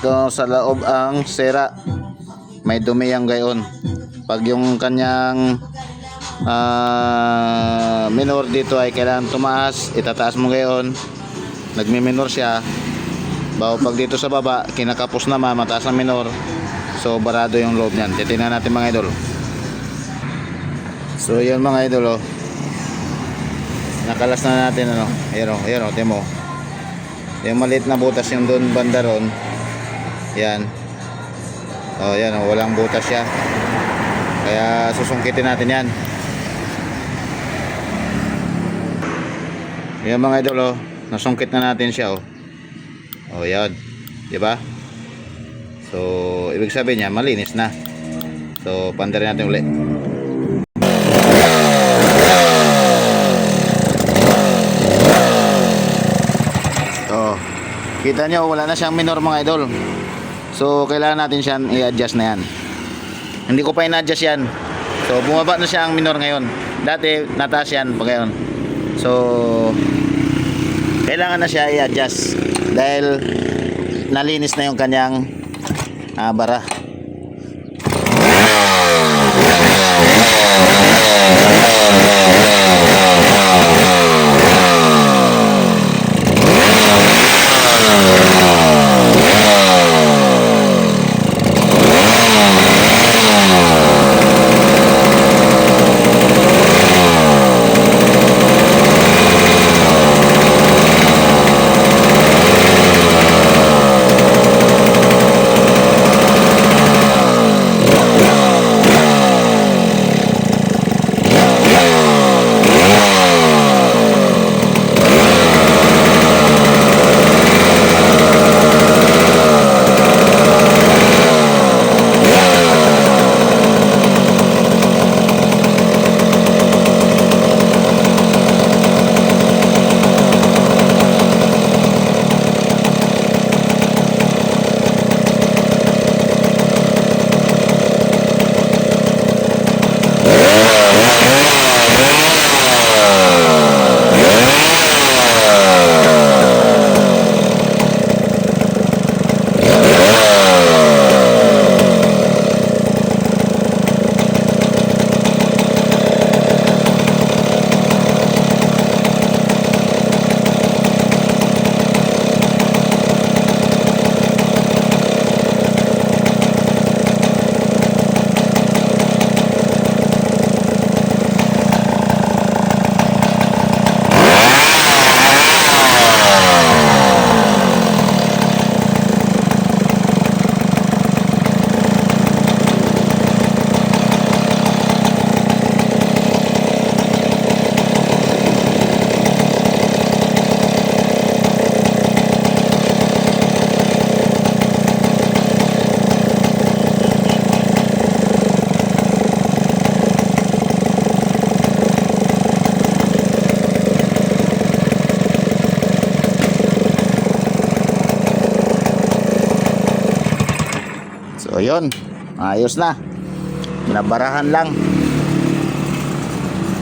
kung sa loob ang sira, may dumi ang gayon. Pag yung kanyang minor dito ay kailangan tumaas, itataas mo gayon, nagmi-minor siya. Bago pag dito sa baba, kinakapos naman, mataas ang minor, so barado yung loob niyan. Titingnan natin mga idol. So yun mga idol, nakalas na natin ano. Ayan o, temo. Yung maliit na butas yung doon banda ron. Yan. Yan o, walang butas siya. Kaya susungkitin natin yan. Yan mga idol, nasungkit na natin siya yan. Diba? So ibig sabihin niya malinis na. So pandarin natin ulit. Kita nyo, wala na siyang minor mga idol. So kailangan natin siyang i-adjust na yan. Hindi ko pa in-adjust yan. So bumaba na siya ang minor ngayon. Dati nataas yan pa ngayon. So kailangan na siya i-adjust dahil nalinis na yung kanyang bara. So yun, ayos na. Nabarahan lang.